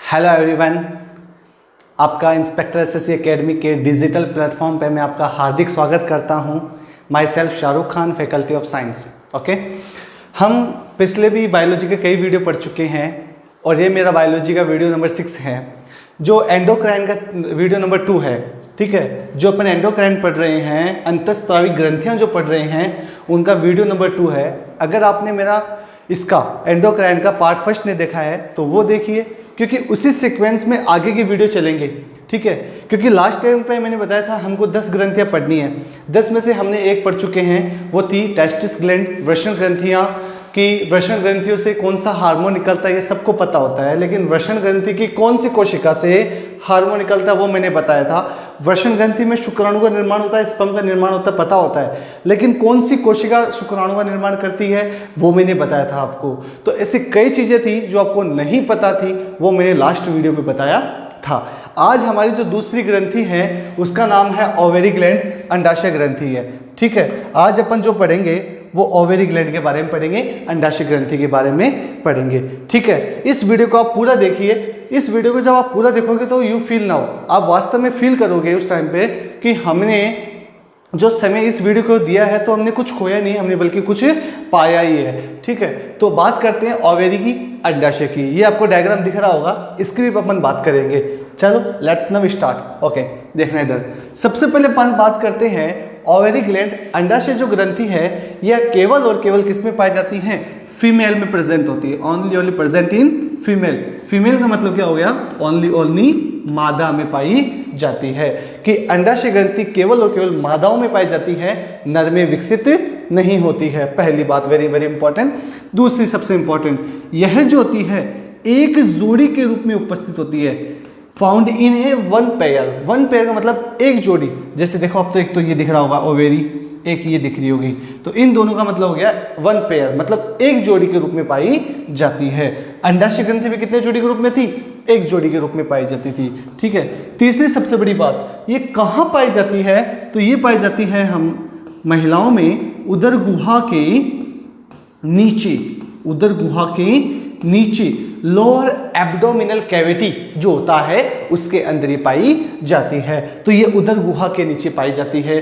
Hello everyone, आपका inspector SSC academy के digital platform पे मैं आपका हार्दिक स्वागत करता हूं। My self Shahrukh Khan, faculty of science. Okay, हम पिछले भी बायोलॉजी के कई वीडियो पढ़ चुके हैं और ये मेरा बायोलॉजी का वीडियो नंबर 6 है, जो एंडोक्राइन का वीडियो नंबर 2 है। ठीक है, जो अपन एंडोक्राइन पढ़ रहे हैं, अंतःस्रावी ग्रंथियां जो पढ़ रहे हैं, उनका वीडियो नंबर 2 है। अगर आपने मेरा इसका एंडोक्राइन का पार्ट फर्स्ट नहीं देखा है तो वो देखिए, क्योंकि उसी सीक्वेंस में आगे की वीडियो चलेंगे। ठीक है, क्योंकि लास्ट टाइम पे मैंने बताया था हमको 10 ग्रंथियां पढ़नी है। 10 में से हमने एक पढ़ चुके हैं, वो थी टेस्टिस ग्लैंड, वृषण ग्रंथियां। कि वृषण ग्रंथियों से कौन सा हार्मोन निकलता है ये सबको पता होता है, लेकिन वृषण ग्रंथि की कौन सी कोशिका से हार्मोन निकलता है वो मैंने बताया था। वृषण ग्रंथि में शुक्राणु का निर्माण होता है, स्पर्म का निर्माण होता है, पता होता है, लेकिन कौन सी कोशिका शुक्राणु का निर्माण करती है वो मैंने बताया था आपको। तो ऐसी कई चीजें थी जो आपको नहीं पता थी, वो मैंने लास्ट वीडियो में बताया था। आज हमारी जो दूसरी ग्रंथि है उसका नाम है ओवेरी ग्लैंड, अंडाशय ग्रंथि है। ठीक है, आज अपन जो पढ़ेंगे वो ओवेरी ग्लैंड के बारे में पढ़ेंगे, अंडाशय ग्रंथि के बारे में पढ़ेंगे। ठीक है, इस वीडियो को आप पूरा देखिए। इस वीडियो को जब आप पूरा देखोगे तो यू फील नाउ, आप वास्तव में फील करोगे उस टाइम पे कि हमने जो समय इस वीडियो को दिया है तो हमने कुछ खोया नहीं, हमने बल्कि कुछ पाया ही है। ठीक है, तो बात करते हैं ओवेरी की, अंडाशय की। ये आपको डायग्राम दिख रहा होगा, इसकी भी अपन बात करेंगे। चलो लेट्स नाउ स्टार्ट। ओके, देखना इधर। सबसे पहले अपन बात करते हैं ओवेरी ग्लैंड, अंडाशय जो ग्रंथि है यह केवल और केवल किस में पाई जाती है? फीमेल में प्रेजेंट होती है। Only present in female. Female का मतलब क्या हो गया? ओनली मादा में पाई जाती है। कि अंडाशय ग्रंथि केवल और केवल मादाओं में पाई जाती है, नर में विकसित नहीं होती है। पहली बात वेरी वेरी इंपॉर्टेंट। दूसरी सबसे इंपॉर्टेंट, यह जो होती है एक जोड़ी के रूप में उपस्थित होती है, found in A one pair. One pair का मतलब एक जोड़ी। जैसे देखो अब तो एक तो ये दिख रहा होगा ओवेरी, एक ये दिख रही होगी, तो इन दोनों का मतलब हो गया वन पेयर, मतलब एक जोड़ी के रूप में पाई जाती है। अंडाशय ग्रंथि में कितने जोड़ी के रूप में थी? एक जोड़ी के रूप में पाई जाती थी। ठीक है, तीसरी सबसे बड़ी बात, ये कहाँ पाई जाती है? तो ये पाई जाती है हम महिलाओं में उदर गुहा के नीचे, उदर गुहा के नीचे लोअर एब्डोमिनल कैविटी जो होता है उसके अंदर ये पाई जाती है। तो ये उदर गुहा के नीचे पाई जाती है।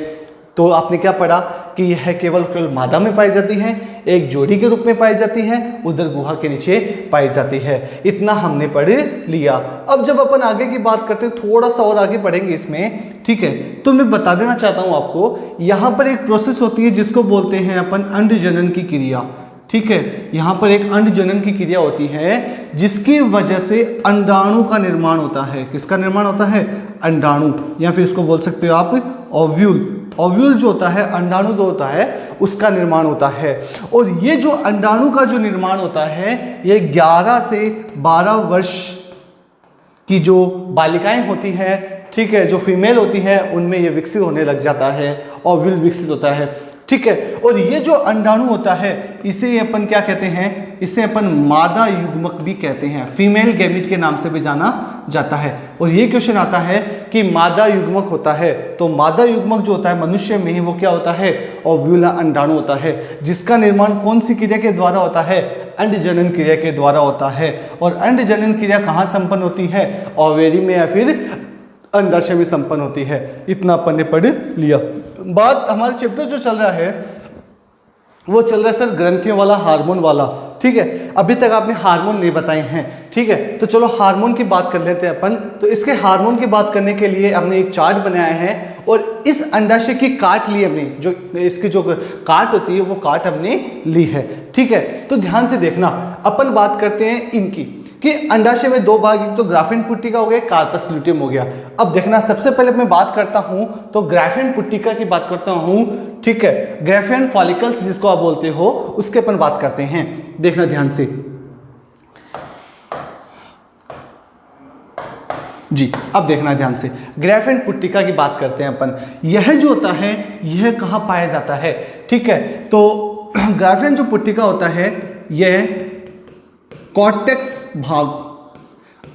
तो आपने क्या पढ़ा कि यह केवल मादा में पाई जाती है, एक जोड़ी के रूप में पाई जाती है, उदर गुहा के नीचे पाई जाती है। इतना हमने पढ़ लिया। अब जब अपन आगे की बात करते हैं, थोड़ा सा और आगे पढ़ेंगे इसमें। ठीक है, तो मैं बता देना चाहता हूं आपको, यहां पर एक प्रोसेस होती है जिसको बोलते हैं अपन अंड जनन की क्रिया। ठीक है, यहां पर एक अंड जनन की क्रिया होती है जिसकी वजह से अंडाणु का निर्माण होता है। किसका निर्माण होता है? अंडाणु, या फिर इसको बोल सकते हो आप ओव्यूल। ओव्यूल जो होता है, अंडाणु जो होता है, उसका निर्माण होता है। और ये जो अंडाणु का जो निर्माण होता है, ये 11 से 12 वर्ष की जो बालिकाएं होती हैं, ठीक है, जो फीमेल होती है, उनमें ये विकसित होने लग जाता है, ओव्यूल विकसित होता है। ठीक है, और ये जो अंडाणु होता है इसे अपन क्या कहते हैं? इसे अपन मादा युग्मक भी कहते हैं, फीमेल गैमीट के नाम से भी जाना जाता है। और ये क्वेश्चन आता है कि मादा युग्मक होता है, तो मादा युग्मक जो होता है मनुष्य में वो क्या होता है? ओव्यूला, अंडाणु होता है, जिसका निर्माण कौन सी क्रिया के द्वारा होता है? अंड जनन क्रिया के द्वारा होता है। और अंड जनन क्रिया कहाँ संपन्न होती है? ओवेरी में या फिर अंडाशय में संपन्न होती है। इतना अपन ने पढ़ लिया। बात हमारे चैप्टर जो चल रहा है वो चल रहा है सर ग्रंथियों वाला, हार्मोन वाला। ठीक है, अभी तक आपने हार्मोन नहीं बताए हैं। ठीक है, तो चलो हार्मोन की बात कर लेते हैं अपन। तो इसके हार्मोन की बात करने के लिए हमने एक चार्ट बनाया है और इस अंडाशय की काट ली हमने, जो इसकी जो काट होती है वो काट हमने ली है। ठीक है, तो ध्यान से देखना। अपन बात करते हैं इनकी कि अंडाशय में दो भाग, एक तो ग्राफिन पुट्टिका हो गया, कार्पस ल्यूटियम हो गया। अब देखना, सबसे पहले मैं बात करता हूं तो ग्राफिन पुट्टिका की बात करता हूं। ठीक है, ग्राफिन फॉलिकल्स जिसको आप बोलते हो, उसके अपन बात करते हैं। देखना ध्यान से जी, अब देखना ध्यान से, ग्राफिन पुट्टिका की बात करते हैं अपन। यह जो होता है यह कहां पाया जाता है? ठीक है, तो ग्राफिन जो पुट्टिका होता है यह कॉर्टेक्स भाग,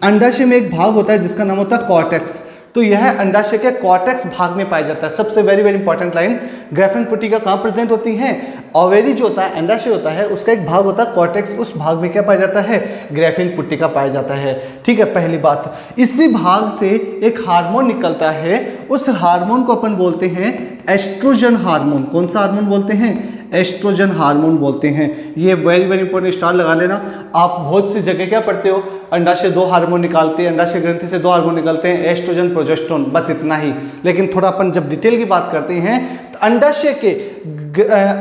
अंडाशय में एक भाग होता है जिसका नाम होता है कॉर्टेक्स। तो यह अंडाशय के कॉर्टेक्स भाग में पाया जाता है। सबसे वेरी वेरी इंपॉर्टेंट लाइन, ग्राफेन पुट्टिका कहाँ प्रेजेंट होती है? ओवेरी जो होता है, अंडाशय होता है, उसका एक भाग होता है कॉर्टेक्स, उस भाग में क्या पाया जाता है? ग्राफेन पुट्टिका पाया जाता है। ठीक है, पहली बात। इसी भाग से एक हार्मोन निकलता है, उस हार्मोन को अपन बोलते हैं एस्ट्रोजन हार्मोन। कौन सा हार्मोन बोलते हैं? एस्ट्रोजन हार्मोन बोलते हैं। ये वेरी वेरी इंपॉर्टेंट, स्टार लगा लेना। आप बहुत सी जगह क्या पढ़ते हो, अंडाशय 2 हार्मोन निकालते हैं, अंडाशय ग्रंथि से 2 हार्मोन निकलते हैं, एस्ट्रोजन प्रोजेस्टेरोन, बस इतना ही। लेकिन थोड़ा अपन जब डिटेल की बात करते हैं तो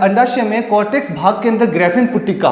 अंडाशय में कॉर्टेक्स भाग के अंदर ग्राफेन पुट्टिका,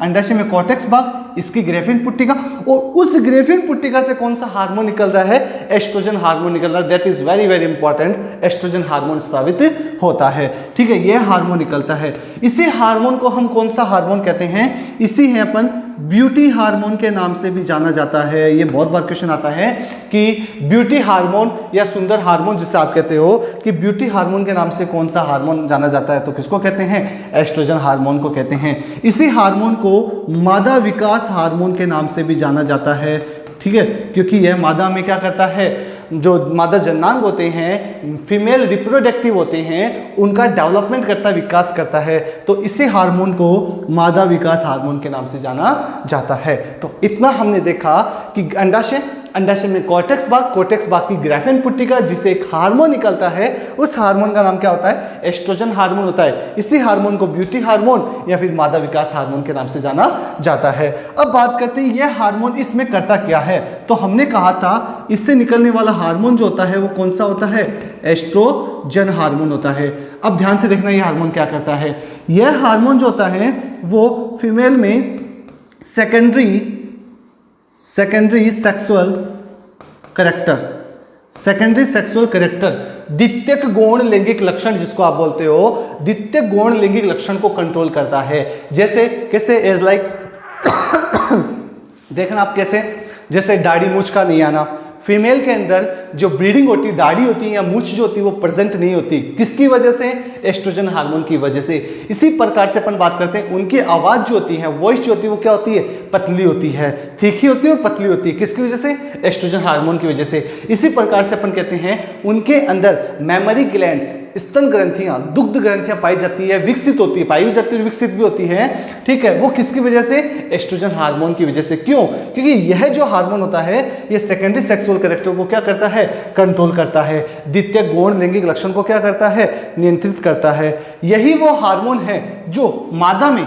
अंडाशय में कॉर्टेक्स भाग, इसकी ग्राफेन पुट्टिका, और उस ग्राफेन पुट्टिका से कौन सा हार्मोन निकल रहा है? एस्ट्रोजन हार्मोन निकल रहा है। That is very very important. Estrogen hormone स्रावित होता है। ठीक है, यह हार्मोन निकलता है। इसी हार्मोन को हम कौन सा हार्मोन कहते हैं? इसी है अपन ब्यूटी हार्मोन के नाम से भी जाना जाता है। ये बहुत बार क्वेश्चन आता है कि ब्यूटी हार्मोन या सुंदर हार्मोन जिसे आप कहते हो, कि ब्यूटी हार्मोन के नाम से कौन सा हार्मोन जाना जाता है? तो किसको कहते हैं? एस्ट्रोजन हार्मोन को कहते हैं। इसी हार्मोन को मादा विकास हार्मोन के नाम से भी जाना जाता है। ठीक है, क्योंकि यह मादा में क्या करता है, जो मादा जननांग होते हैं, फीमेल रिप्रोडक्टिव होते हैं, उनका डेवलपमेंट करता है, विकास करता है। तो इसी हार्मोन को मादा विकास हार्मोन के नाम से जाना जाता है। तो इतना हमने देखा कि अंडाशय में कॉर्टेक्स भाग की ग्राफेन पुट्टिका, जिसे एक हार्मोन निकलता है, उस हार्मोन का नाम क्या होता है? एस्ट्रोजन हार्मोन होता है। इसी हार्मोन को ब्यूटी हार्मोन या फिर मादा विकास हार्मोन के नाम से जाना जाता है। अब बात करते हैं यह हार्मोन इसमें करता क्या है। तो हमने कहा था इससे निकलने वाला हार्मोन जो होता है वो कौन सा होता है? एस्ट्रोजन हार्मोन होता है। अब ध्यान से देखना, यह हार्मोन क्या करता है। यह हार्मोन जो होता है वो फीमेल में सेकेंडरी सेक्सुअल करेक्टर, द्वितीयक गौण लैंगिक लक्षण जिसको आप बोलते हो, द्वितीयक गौण लैंगिक लक्षण को कंट्रोल करता है। जैसे कैसे? एज लाइक देखना आप कैसे, जैसे दाढ़ी मूछ का नहीं आना। फीमेल के अंदर जो ब्रीडिंग होती है, दाढ़ी होती है या मूछ जो होती है वो प्रेजेंट नहीं होती, किसकी वजह से? एस्ट्रोजन हार्मोन की वजह से। इसी प्रकार से अपन बात करते हैं, उनकी आवाज जो होती है, वॉइस जो होती है, वो क्या होती है? पतली होती है, तीखी होती है और पतली होती है। किसकी वजह से? एस्ट्रोजन हार्मोन की वजह से। इसी प्रकार से अपन कहते हैं उनके अंदर मेमोरी ग्लैंड्स, स्तन ग्रंथियां, दुग्ध ग्रंथियां पाई जाती है, विकसित होती है, पाई भी जाती है, विकसित भी होती है। ठीक है, वो किसकी वजह से? एस्ट्रोजन हार्मोन की वजह से। क्यों? क्योंकि यह जो हार्मोन होता है ये सेकेंडरी सेक्सुअल कैरेक्टर को क्या करता है? कंट्रोल करता है। द्वितीय गौण लैंगिक लक्षण को क्या करता है? नियंत्रित करता है। यही वो हार्मोन है जो मादा में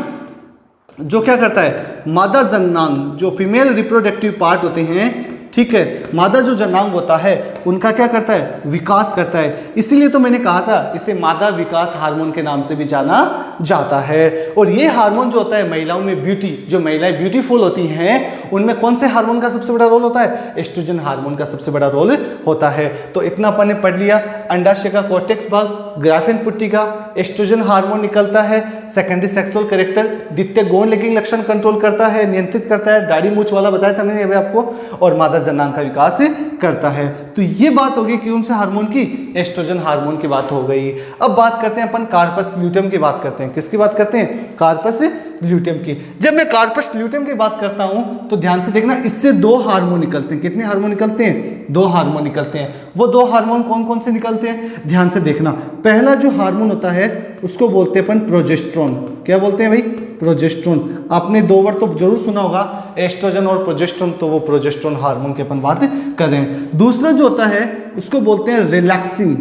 जो क्या करता है, मादा जननांग, जो फीमेल रिप्रोडक्टिव पार्ट होते हैं, ठीक है, मादा जो जननांग होता है उनका क्या करता है? विकास करता है। इसीलिए तो मैंने कहा था इसे मादा विकास हार्मोन के नाम से भी जाना जाता है। और ये हार्मोन जो होता है महिलाओं में ब्यूटी, जो महिलाएं ब्यूटीफुल होती हैं, उनमें कौन से हार्मोन का सबसे बड़ा रोल होता है? एस्ट्रोजन हार्मोन का सबसे बड़ा रोल होता है। तो इतना अपन ने पढ़ लिया। अंडाशय का कॉर्टेक्स भाग, ग्राफेन पुट्टिका, एस्ट्रोजन हार्मोन निकलता है, सेकेंडरी सेक्सुअल कैरेक्टर, द्वितीय गौण लैंगिक लक्षण कंट्रोल करता है, नियंत्रित करता है, दाढ़ी मूछ वाला बताया था मैंने अभी आपको, और मादा जननांग का विकास करता है। तो ये बात होगी कौन से हार्मोन की? एस्ट्रोजन हार्मोन की बात हो गई। अब बात करते हैं अपन कार्पस ल्यूटेम की बात करते हैं। किसकी बात करते हैं? कार्पस ल्यूटेम की। जब मैं कार्पस ल्यूटेम की बात करता हूं तो ध्यान से देखना, इससे 2 हार्मोन निकलते हैं। कितने हार्मोन निकलते हैं? 2 हार्मोन निकलते हैं। वो 2 हार्मोन कौन कौन से निकलते हैं? ध्यान से देखना। पहला जो हार्मोन होता है उसको बोलते हैं अपन प्रोजेस्टेरोन। क्या बोलते हैं भाई? प्रोजेस्टेरोन। आपने 2 वर्ड तो जरूर सुना होगा, एस्ट्रोजन और प्रोजेस्टेरोन। तो वो प्रोजेस्टेरोन हार्मोन की अपन बात कर रहे हैं। दूसरा जो होता है उसको बोलते हैं रिलैक्सिन।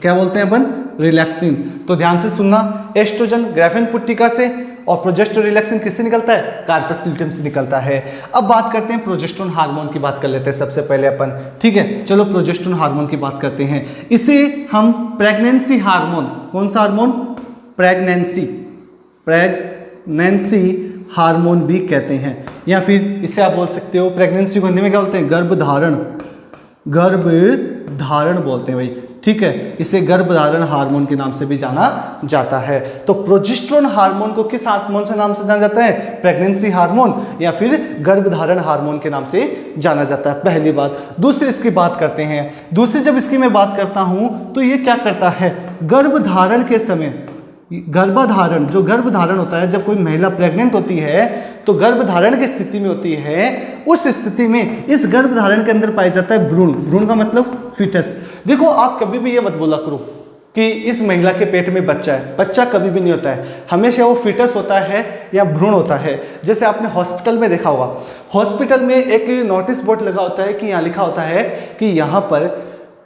क्या बोलते हैं अपन? रिलैक्सिन। तो ध्यान से सुनना, एस्ट्रोजन ग्राफेन पुट्टिका से और प्रोजेस्टेरोन रिलैक्सिन किससे निकलता है? कार्पस ल्यूटेम से निकलता है। अब बात करते हैं प्रोजेस्टेरोन हार्मोन की बात कर लेते हैं सबसे पहले अपन, ठीक है। चलो प्रोजेस्टेरोन हार्मोन की बात करते हैं। इसे हम प्रेगनेंसी हार्मोन, कौन सा हार्मोन? प्रेगनेंसी हार्मोन भी कहते हैं, या फिर इसे आप बोल सकते हो प्रेगनेंसी को हिंदी में क्या बोलते हैं? गर्भधारण बोलते हैं भाई, ठीक है। इसे गर्भधारण हार्मोन के नाम से भी जाना जाता है। तो प्रोजेस्टेरोन हार्मोन को किस हार्मोन से नाम से जाना जाता है? प्रेगनेंसी हार्मोन या फिर गर्भधारण हार्मोन के नाम से जाना जाता है, पहली बात। दूसरी इसकी बात करते हैं। दूसरी जब इसकी मैं बात करता हूं तो ये क्या करता है? गर्भधारण के समय गर्भधारण, जो गर्भधारण होता है, जब कोई महिला प्रेग्नेंट होती है तो गर्भधारण की स्थिति में होती है, उस स्थिति में इस गर्भधारण के अंदर पाया जाता है भ्रूण। भ्रूण का मतलब फीटस। देखो आप कभी भी ये मत बोला करो कि इस महिला के पेट में बच्चा है, बच्चा कभी भी नहीं होता है, हमेशा वो फीटस होता है या भ्रूण होता है। जैसे आपने हॉस्पिटल में देखा होगा, हॉस्पिटल में एक नोटिस बोर्ड लगा होता है कि यहाँ लिखा होता है कि यहाँ पर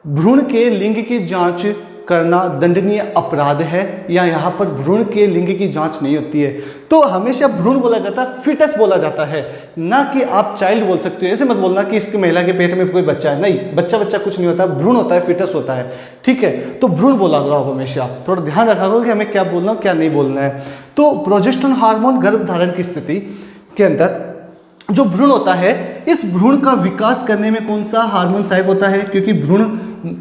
भ्रूण के लिंग की जांच करना दंडनीय अपराध है, या यहाँ पर भ्रूण के लिंग की जांच नहीं होती है। तो हमेशा भ्रूण बोला जाता है, फीटस बोला जाता है, ना कि आप चाइल्ड बोल सकते हो। ऐसे मत बोलना कि इसकी महिला के पेट में कोई बच्चा है, नहीं, बच्चा कुछ नहीं होता, भ्रूण होता है, फीटस होता है, ठीक है। तो भ्रूण बोला करो हमेशा, थोड़ा ध्यान रखा करो कि हमें क्या बोलना क्या नहीं बोलना है। तो प्रोजेस्टेरोन हार्मोन गर्भधारण की स्थिति के अंदर जो भ्रूण होता है, इस भ्रूण का विकास करने में कौन सा हार्मोन सहायक होता है? क्योंकि भ्रूण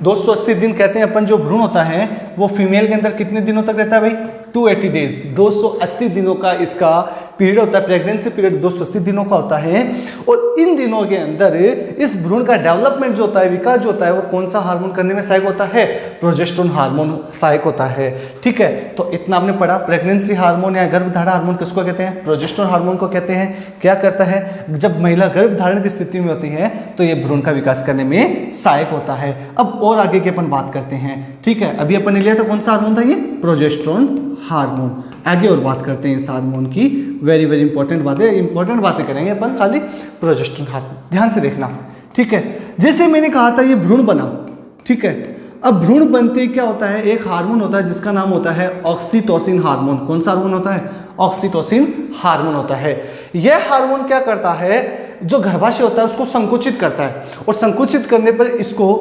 280 दिन कहते हैं अपन, जो भ्रूण होता है वो फीमेल के अंदर कितने दिनों तक रहता है भाई? 280 डेज, 280 दिनों का इसका पीरियड होता है। प्रेगनेंसी पीरियड 280 दिनों का होता है, और इन दिनों के अंदर इस भ्रूण का डेवलपमेंट जो होता है, विकास जो होता है, वो कौन सा हार्मोन करने में सहायक होता है? प्रोजेस्टेरोन हार्मोन सहायक होता है, ठीक है। तो इतना आपने पढ़ा। प्रेगनेंसी हार्मोन या गर्भधारण हार्मोन किसको कहते हैं? प्रोजेस्टेरोन हार्मोन को कहते हैं। क्या करता है? जब महिला गर्भधारण की स्थिति में होती है तो ये भ्रूण का विकास करने में सहायक होता है। अब और आगे की अपन बात करते हैं, ठीक है। अभी अपन ने लिया था कौन सा हार्मोन था? ये प्रोजेस्टेरोन हार्मोन। आगे और बात करते हैं इस हार्मोन की, वेरी वेरी इंपॉर्टेंट बातें करेंगे अपन खाली प्रोजेस्टेरोन हार्मोन, ध्यान से देखना, ठीक है। जैसे मैंने कहा था ये भ्रूण बना, ठीक है। अब भ्रूण बनते क्या होता है? एक हार्मोन होता है जिसका नाम होता है ऑक्सीटोसिन हार्मोन। कौन सा हार्मोन होता है? ऑक्सीटोसिन हार्मोन होता है। यह हार्मोन क्या करता है? जो गर्भाशय होता है उसको संकुचित करता है, और संकुचित करने पर इसको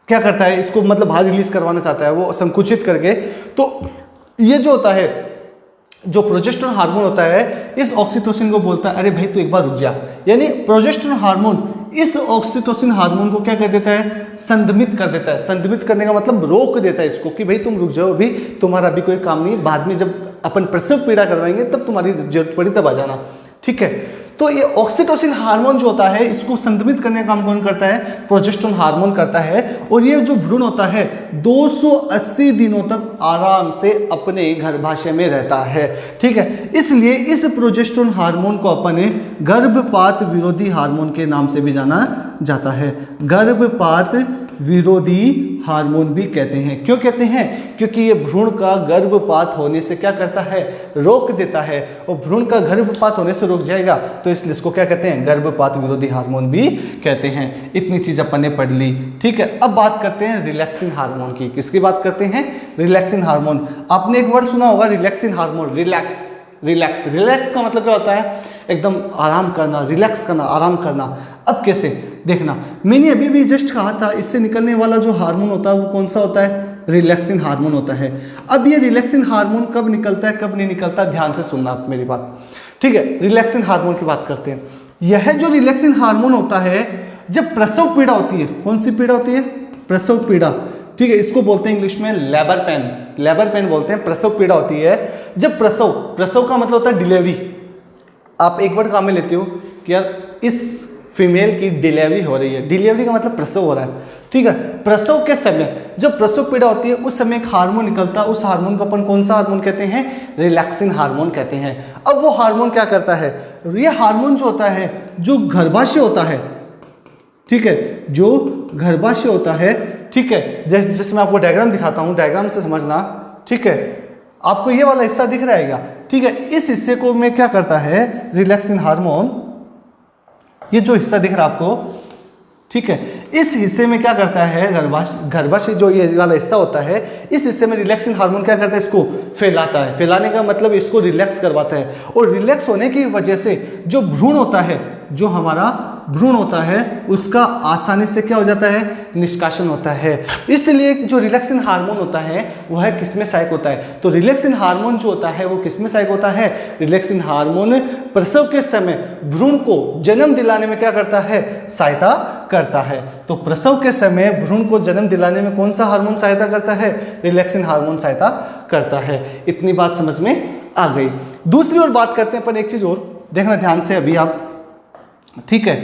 क्या करता है? इसको मतलब बाहर रिलीज करवाना चाहता है वो संकुचित करके। तो ये जो होता है, जो प्रोजेस्टेरोन हार्मोन होता है, इस ऑक्सीटोसिन को बोलता है अरे भाई तू एक बार रुक जा। यानी प्रोजेस्टेरोन हार्मोन इस ऑक्सीटोसिन हार्मोन को क्या कर देता है? संदमित कर देता है। संदमित करने का मतलब रोक देता है इसको कि भाई तुम रुक जाओ, अभी तुम्हारा अभी कोई काम नहीं, बाद में जब अपन प्रसव पीड़ा करवाएंगे तब तुम्हारी जरूरत पड़ी तब आ जाना, ठीक है। तो ये ऑक्सीटोसिन हार्मोन जो होता है, इसको संदमित करने का काम कौन करता है? प्रोजेस्टेरोन हार्मोन करता है। और ये जो भ्रूण होता है 280 दिनों तक आराम से अपने गर्भाशय में रहता है, ठीक है। इसलिए इस प्रोजेस्टेरोन हार्मोन को अपन गर्भपात विरोधी हार्मोन के नाम से भी जाना जाता है। गर्भपात विरोधी हार्मोन भी कहते हैं। क्यों कहते हैं? क्योंकि ये भ्रूण का गर्भपात होने से क्या करता है? रोक देता है। और भ्रूण का गर्भपात होने से रोक जाएगा तो इसलिए इसको क्या कहते हैं? गर्भपात विरोधी हार्मोन भी कहते हैं। इतनी चीज अपन ने पढ़ ली, ठीक है। अब बात करते हैं रिलैक्सिन हार्मोन की। किसकी बात करते हैं? Relaxin hormone. आपने एक वर्ड सुना होगा, रिलैक्सिन हार्मोन, रिलैक्स। रिलैक्स का मतलब क्या होता है? एकदम आराम करना, रिलैक्स करना, आराम करना। अब कैसे? देखना, मैंने अभी भी जस्ट कहा था इससे निकलने वाला जो हार्मोन होता है वो कौन सा होता है? रिलैक्सिन हार्मोन होता है। अब ये रिलैक्सिन हार्मोन कब निकलता है, कब नहीं निकलता, ध्यान से सुनना आप मेरी बात, ठीक है। रिलैक्सिन हार्मोन की बात करते हैं। यह जो रिलैक्सिन हार्मोन होता है, जब प्रसव पीड़ा होती है, कौन सी पीड़ा होती है? प्रसव पीड़ा, ठीक है। इसको बोलते हैं इंग्लिश में लेबर पेन, लेबर पेन बोलते हैं। प्रसव पीड़ा होती है जब प्रसव का मतलब होता है डिलीवरी। आप एक वर्ड काम में लेते हो कि यार इस फीमेल की डिलीवरी हो रही है, डिलीवरी का मतलब प्रसव हो रहा है, ठीक है। प्रसव के समय जब प्रसव पीड़ा होती है उस समय एक हार्मोन निकलता है, उस हार्मोन को अपन कौन सा हार्मोन कहते हैं? रिलैक्सिन हार्मोन कहते हैं। अब वो हार्मोन क्या करता है? ये हार्मोन जो होता है, जो गर्भाशय होता है, ठीक है, जो गर्भाशय होता है, ठीक है, जैसे मैं आपको डायग्राम दिखाता हूं, डायग्राम से समझना, ठीक है। आपको ये वाला हिस्सा दिख रहा है, ठीक है। इस हिस्से को में क्या करता है? रिलैक्सिन हार्मोन, ये जो हिस्सा दिख रहा है आपको, ठीक है, इस हिस्से में क्या करता है? गर्भाशय जो ये वाला हिस्सा होता है, इस हिस्से में रिलैक्सिन हार्मोन क्या करता है? इसको फैलाता है। फैलाने का मतलब इसको रिलैक्स करवाता है। और रिलैक्स होने की वजह से जो भ्रूण होता है, जो हमारा भ्रूण होता है, उसका आसानी से क्या हो जाता है? निष्कासन होता है। इसलिए जो रिलैक्सिन हार्मोन होता है वह किसमें सहायक होता है? तो रिलैक्सिन हार्मोन जो होता है वो किसमें सहायक होता है? रिलैक्सिन हार्मोन प्रसव के समय भ्रूण को जन्म दिलाने में क्या करता है? सहायता करता है। तो प्रसव के समय भ्रूण को जन्म दिलाने में कौन सा हार्मोन सहायता करता है? रिलैक्सिन हार्मोन सहायता करता है। इतनी बात समझ में आ गई। दूसरी ओर बात करते हैं अपन, एक चीज और देखना ध्यान से अभी आप, ठीक है।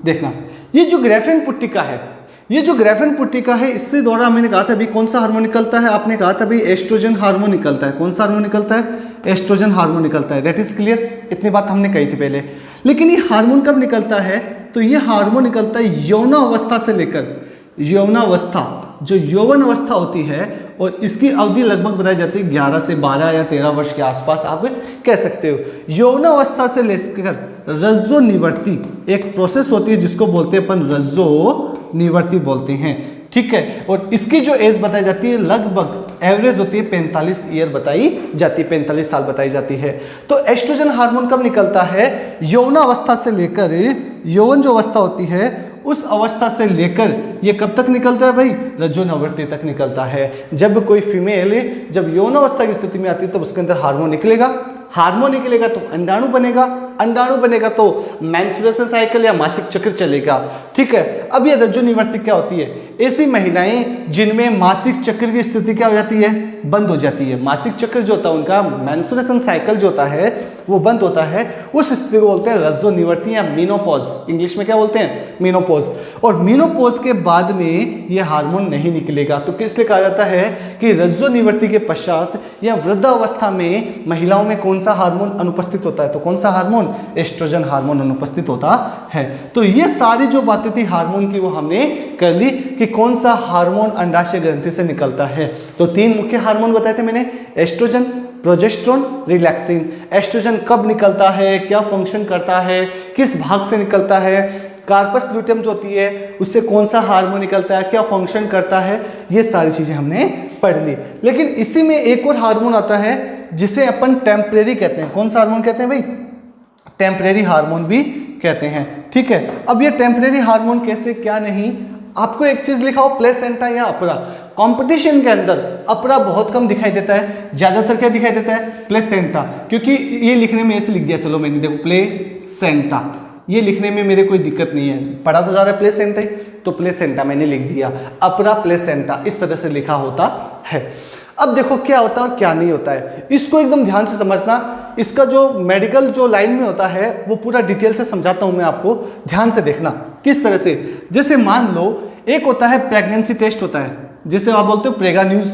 देखना, ये जो ग्राफेन पुट्टिका है, ये जो ग्राफेन पुट्टिका है, इससे द्वारा मैंने कहा था अभी कौन सा हार्मोन निकलता है, आपने कहा था अभी एस्ट्रोजन हार्मोन निकलता है। कौन सा हार्मोन निकलता है? एस्ट्रोजन हार्मोन निकलता है। दैट इज क्लियर, इतनी बात हमने कही थी पहले। लेकिन ये हार्मोन कब निकलता है? तो ये हार्मोन निकलता है यौनावस्था से लेकर, यौनावस्था जो यौवन अवस्था होती है, और इसकी अवधि लगभग बताई जाती है 11 से 12 या 13 वर्ष के आसपास आप कह सकते हो। यौनावस्था से लेकर रज्जो निवर्ती एक प्रोसेस होती है जिसको बोलते हैं अपन रज्जो निवर्ती बोलते हैं, ठीक है। और इसकी जो एज बताई जाती है लगभग एवरेज होती है 45 ईयर बताई जाती है, 45 साल बताई जाती है। तो एस्ट्रोजन हार्मोन कब निकलता है? यौनावस्था से लेकर, यौवन जो अवस्था होती है उस अवस्था से लेकर ये कब तक निकलता है भाई? रज्जोनिवर्ती तक निकलता है। जब कोई फीमेल जब यौनावस्था की स्थिति में आती है तब उसके अंदर हार्मोन निकलेगा, हार्मोन निकलेगा तो अंडाणु बनेगा, अंडाणु बनेगा तो मेंस्ट्रुएशन साइकिल या मासिक चक्र चलेगा, ठीक है। अब ये रज्जोनिवर्ती क्या होती है? ऐसी महिलाएं जिनमें मासिक चक्र की स्थिति क्या हो जाती है? बंद हो जाती है। मासिक चक्र जो होता है उनका मेंस्ट्रुएशन साइकिल जो होता है वो बंद होता है, उस स्थिति को बोलते हैं रज्जोनिवर्ती या मीनोपॉज। इंग्लिश में क्या बोलते हैं? मीनोपॉज। और मीनोपॉज के बाद में ये हार्मोन नहीं निकलेगा। तो किस लिए कहा जाता है कि रज्जोनिवर्ती के पश्चात या वृद्धावस्था में महिलाओं में कौन सा हार्मोन अनुपस्थित होता है? तो कौन सा हार्मोन? एस्ट्रोजन हार्मोन अनुपस्थित होता है। तो ये सारी जो बातें थी हार्मोन की वो हमने कर ली कि कौन सा हार्मोन अंडाशय ग्रंथि से निकलता है। तो 3 मुख्य हार्मोन बताए थे मैंने, एस्ट्रोजन, प्रोजेस्टेरोन, रिलैक्सिन। एस्ट्रोजन कब निकलता है, क्या फंक्शन करता है, किस भाग से निकलता है, कार्पस ल्यूटियम जो होती है उससे कौन सा हार्मोन निकलता है, क्या फंक्शन करता है, ये सारी चीजें हमने पढ़ ली। लेकिन इसी में एक और हार्मोन आता है जिसे अपन टेम्परेरी कहते हैं। कौन सा हार्मोन कहते हैं भाई? टेम्परेरी हार्मोन भी कहते हैं, ठीक है। अब ये टेम्परेरी हार्मोन कैसे, क्या नहीं, आपको एक चीज लिखा हो प्लेसेंटा या अपरा। कंपटीशन के अंदर अपरा बहुत कम दिखाई देता है, ज्यादातर क्या दिखाई देता है? प्लेसेंटा। क्योंकि ये लिखने में ऐसे लिख दिया, चलो मैंने देखो प्लेसेंटा, ये लिखने में मेरे कोई दिक्कत नहीं है, पढ़ा तो जा रहा है प्लेसेंटा ही, तो प्लेसेंटा मैंने लिख दिया, अपरा प्लेसेंटा इस तरह से लिखा होता है। अब देखो क्या होता है और क्या नहीं होता है, इसको एकदम ध्यान से समझना। इसका जो मेडिकल जो लाइन में होता है वो पूरा डिटेल से समझाता हूं मैं आपको, ध्यान से देखना किस तरह से। जैसे मान लो एक होता है प्रेगनेंसी टेस्ट होता है, जिसे आप बोलते हो प्रेगा न्यूज,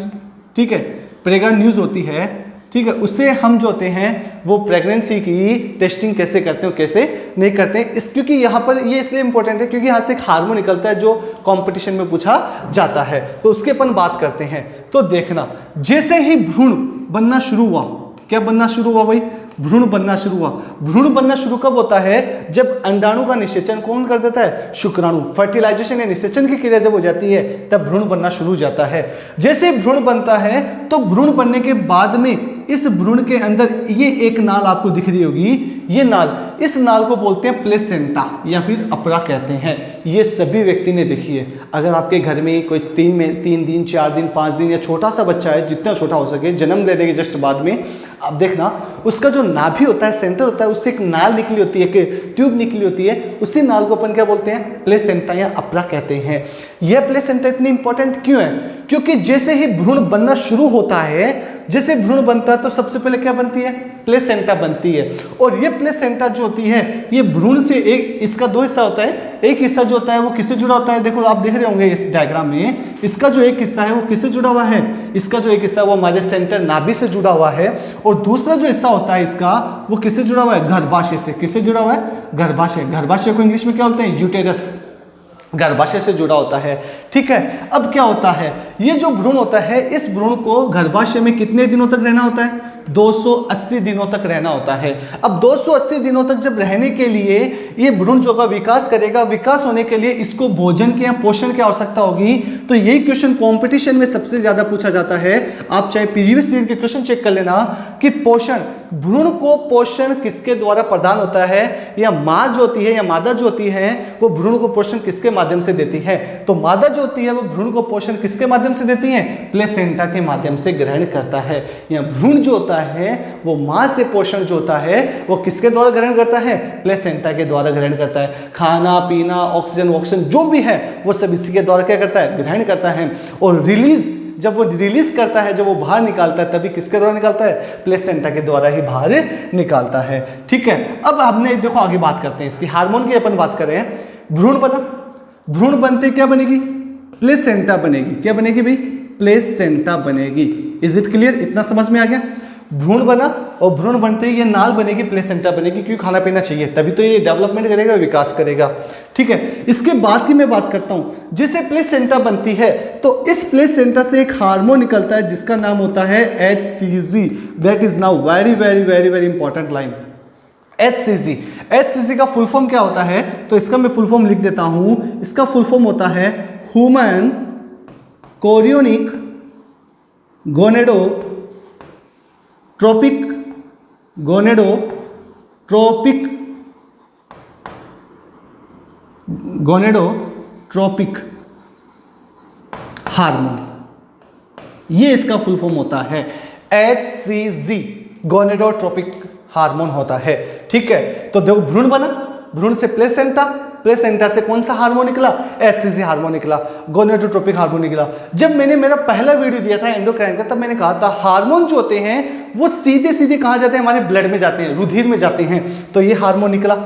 ठीक है, प्रेगा न्यूज होती है, ठीक है। उससे हम जो होते हैं वो प्रेगनेंसी की टेस्टिंग कैसे करते हैं कैसे नहीं करते हैं, क्योंकि यहाँ पर ये इसलिए इंपॉर्टेंट है क्योंकि यहाँ से एक हार्मोन निकलता है जो कंपटीशन में पूछा जाता है, तो उसके अपन बात करते हैं। तो देखना, जैसे ही भ्रूण बनना शुरू हुआ, क्या बनना शुरू हुआ भाई? भ्रूण बनना शुरू हुआ। भ्रूण बनना शुरू कब होता है? जब अंडाणु का निषेचन कौन कर देता है? शुक्राणु। फर्टिलाइजेशन या निषेचन की क्रिया जब हो जाती है तब भ्रूण बनना शुरू हो जाता है। जैसे भ्रूण बनता है तो भ्रूण बनने के बाद में इस भ्रूण के अंदर ये एक नाल आपको दिख रही होगी, ये नाल, इस नाल को बोलते हैं प्लेसेंटा या फिर अपरा कहते हैं। ये सभी व्यक्ति ने देखी है। अगर आपके घर में कोई 3 दिन 4 दिन 5 दिन या छोटा सा बच्चा है, जितना छोटा हो सके, जन्म ले देगा जस्ट बाद में, आप देखना उसका जो नाभि होता है, सेंटर होता है, उससे एक नाल निकली होती है, एक ट्यूब निकली होती है, उसी नाल को अपन क्या बोलते हैं? प्लेसेंटा या अपरा कहते हैं। यह प्लेसेंटा इतनी इंपॉर्टेंट क्यों है? क्योंकि जैसे ही भ्रूण बनना शुरू होता है, जैसे भ्रूण बनता है तो सबसे पहले क्या बनती है? प्लेसेंटा बनती है। और ये प्लेसेंटा जो होती है ये भ्रूण से एक, इसका 2 हिस्सा होता है। एक हिस्सा जो होता है वो किससे जुड़ा होता है? देखो आप देख रहे होंगे इस डायग्राम में, इसका जो एक हिस्सा है वो किससे जुड़ा हुआ है? इसका जो एक हिस्सा है वो हमारे सेंटर नाभि से जुड़ा हुआ है, और दूसरा जो हिस्सा होता है इसका वो किससे जुड़ा हुआ है? गर्भाशय से। किससे जुड़ा हुआ है? गर्भाशय। गर्भाशय को इंग्लिश में क्या बोलते हैं? यूटेरस। गर्भाशय से जुड़ा होता है, ठीक है। अब क्या होता है, ये जो भ्रूण होता है, इस भ्रूण को गर्भाशय में कितने दिनों तक रहना होता है? 280 दिनों तक रहना होता है। अब 280 दिनों तक जब रहने के लिए ये भ्रूण जो का विकास करेगा, विकास होने के लिए इसको भोजन की या पोषण की आवश्यकता होगी। तो यही क्वेश्चन कंपटीशन में सबसे ज्यादा पूछा जाता है। आप चाहे प्रीवियस ईयर के क्वेश्चन चेक कर लेना कि पोषण, भ्रूण को पोषण किसके द्वारा प्रदान होता है, या माँ जो होती है या मादा जो होती है वो भ्रूण को पोषण किसके माध्यम से देती है? तो मादा जो होती है वो भ्रूण को पोषण किसके माध्यम से देती है? प्लेसेंटा के माध्यम से ग्रहण करता है। या भ्रूण जो होता है वो मां से पोषण जो होता है वो किसके द्वारा ग्रहण करता है? प्लेसेंटा के द्वारा ग्रहण करता है। खाना पीना, ऑक्सीजन जो भी है वो सब इसी के द्वारा क्या करता है? ग्रहण करता है। और रिलीज, जब वो रिलीज करता है, जब वो बाहर निकालता है, तभी किसके द्वारा निकालता है? प्लेसेंटा के द्वारा ही बाहर निकालता है, ठीक है। अब हमने देखो आगे बात करते हैं इसकी, हार्मोन की अपन बात करें। भ्रूण बना, भ्रूण बनते क्या बनेगी, प्लेसेंटा बनेगी। क्या बनेगी भाई, प्लेसेंटा बनेगी। इज इट क्लियर, इतना समझ में आ गया। भ्रूण बना और भ्रूण बनते ही ये नाल बनेगी, प्लेसेंटा बनेगी, क्योंकि खाना पीना चाहिए तभी तो ये डेवलपमेंट करेगा, विकास करेगा। ठीक है, इसके बाद की मैं बात करता हूं, जिसे प्लेसेंटा बनती है तो इस प्लेसेंटा से एक हार्मोन निकलता है जिसका नाम होता है HCG। That is now very very very very important line. HCG, HCG का फुल फॉर्म क्या होता है, तो इसका मैं फुल फॉर्म लिख देता हूं। इसका फुल फॉर्म होता है ह्यूमन कोरियोनिक गोनेडोट्रोपिक हार्मोन, ये इसका फुल फॉर्म होता है। HCG गोनेडोट्रोपिक हार्मोन होता है। ठीक है, तो देखो भ्रूण बना, भ्रूण से प्लेसेंटा, प्लेसेंटा से कौन सा हार्मोन निकला, HCG हार्मोन निकला, गोनेडोट्रोपिक हार्मोन निकला। जब मैंने मेरा पहला वीडियो दिया था एंडोक्राइन का, तब मैंने कहा था हार्मोन जो होते हैं वो सीधे सीधे कहाँ जाते हैं, हमारे ब्लड में जाते हैं, रुधिर में जाते हैं। तो ये हार्मोन निकला,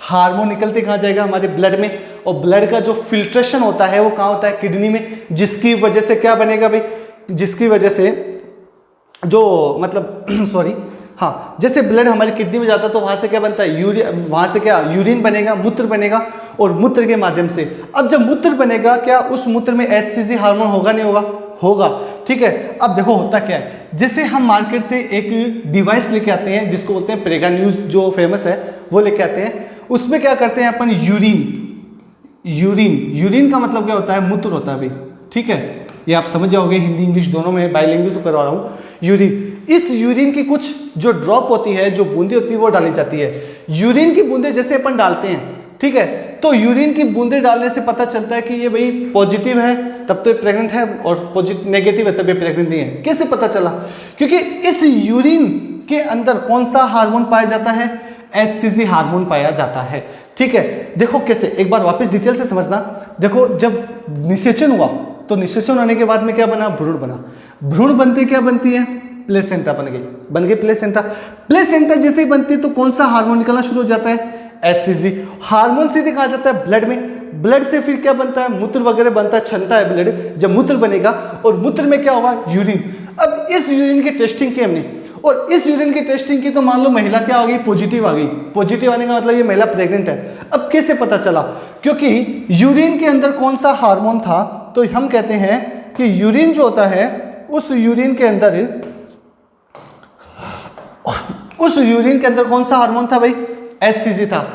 हार्मोन निकलते कहाँ जाएगा, हमारे ब्लड में, और ब्लड का जो फिल्ट्रेशन होता है वो कहाँ होता है, किडनी में, जिसकी वजह से क्या बनेगा भाई, जिसकी वजह से जो मतलब सॉरी हाँ, जैसे ब्लड हमारी किडनी में जाता है तो वहां से क्या बनता है, वहां से क्या यूरिन बनेगा, मूत्र बनेगा, और मूत्र के माध्यम से, अब जब मूत्र बनेगा क्या उस मूत्र में HCG हार्मोन होगा, नहीं होगा, होगा। ठीक है, अब देखो होता क्या है, जैसे हम मार्केट से एक डिवाइस लेके आते हैं जिसको बोलते हैं प्रेगा न्यूज, जो फेमस है, वो लेके आते हैं। उसमें क्या करते हैं अपन, यूरिन का मतलब क्या होता है, मूत्र होता है भाई। ठीक है, ये आप समझ जाओगे, हिंदी इंग्लिश दोनों में बाइलिंग्विल से करवा रहा हूँ। यूरिन, इस यूरिन की कुछ जो ड्रॉप होती है, जो बूंदे होती है, वो डाली जाती है। यूरिन की बूंदे जैसे अपन डालते हैं, ठीक है, तो यूरिन की बूंदे डालने से पता चलता है कि ये भाई पॉजिटिव है तब तो ये प्रेग्नेंट है, और पॉजिटिव नेगेटिव है तब ये प्रेग्नेंट नहीं है। कैसे पता चला, क्योंकि इस यूरिन के अंदर कौन सा हार्मोन पाया जाता है, HCG हार्मोन पाया जाता है। ठीक है, देखो कैसे, एक बार वापस डिटेल से समझना। देखो जब निषेचन हुआ तो निषेचन होने के बाद में क्या बना, भ्रूण बना। भ्रूण बनते क्या बनती है, प्लेसेंटा बन गई प्लेसेंटा। प्लेसेंटा जैसे ही बनती है तो कौन सा हार्मोन निकलना शुरू हो जाता है, HCG हार्मोन। सीधे कहा जाता है ब्लड में, ब्लड से फिर क्या बनता है, मूत्र वगैरह बनता है, क्षमता है ब्लड, जब मूत्र बनेगा और मूत्र में क्या होगा, यूरिन। अब इस यूरिन की टेस्टिंग की हमने, और इस यूरिन की टेस्टिंग की तो मान लो महिला क्या हो गई, पॉजिटिव आ गई। पॉजिटिव आने का मतलब ये महिला प्रेग्नेंट है। अब कैसे पता चला, क्योंकि यूरिन के अंदर कौन सा हार्मोन था, तो हम कहते हैं कि यूरिन जो होता है, उस यूरिन के अंदर कौन सा हार्मोन था भाई, HCG था।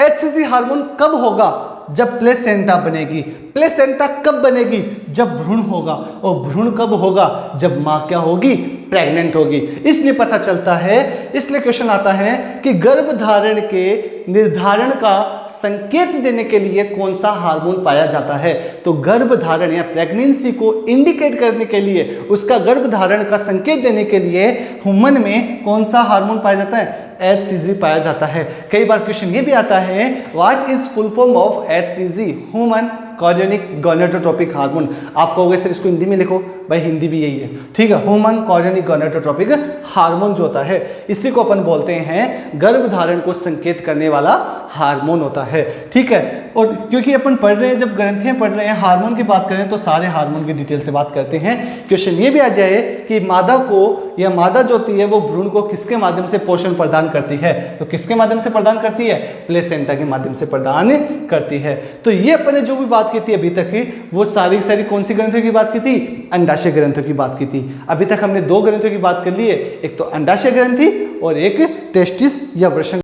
HCG हार्मोन कब होगा, जब प्लेसेंटा बनेगी। प्लेसेंटा कब बनेगी, जब भ्रूण होगा, और भ्रूण कब होगा, जब मां क्या होगी, प्रेग्नेंट होगी। इसलिए पता चलता है, इसलिए क्वेश्चन आता है कि गर्भधारण के निर्धारण का संकेत देने के लिए कौन सा हार्मोन पाया जाता है। तो गर्भधारण या प्रेगनेंसी को इंडिकेट करने के लिए, उसका गर्भधारण का संकेत देने के लिए ह्यूमन में कौन सा हार्मोन पाया जाता है, HCG पाया जाता है। कई बार क्वेश्चन ये भी आता है, what is full form of HCG, human chorionic gonadotropic hormone. आप कहोगे सर इसको हिंदी में लिखो, भाई हिंदी भी यही है। ठीक है, ह्यूमन कोरियोनिक गोनेडोट्रोपिक हार्मोन जो होता है, इसी को अपन बोलते हैं गर्भधारण को संकेत करने वाला हार्मोन होता है। ठीक है, और क्योंकि अपन पढ़ रहे हैं, जब ग्रंथियां पढ़ रहे हैं, हार्मोन की बात करें तो सारे हार्मोन की डिटेल से बात करते हैं। क्वेश्चन ये भी आ जाए कि मादा को, या मादा जो होती है वो भ्रूण को किसके माध्यम से पोषण प्रदान करती है, तो किसके माध्यम से प्रदान करती है, प्लेसेंटा के माध्यम से प्रदान करती है। तो ये अपने जो भी बात की थी अभी तक की, वो सारी कौन सी ग्रंथियों की बात की थी, अंडाशय ग्रंथियों की बात की थी। अभी तक हमने दो ग्रंथियों की बात कर ली है, एक तो अंडाशय ग्रंथि और एक टेस्टिस या वृषण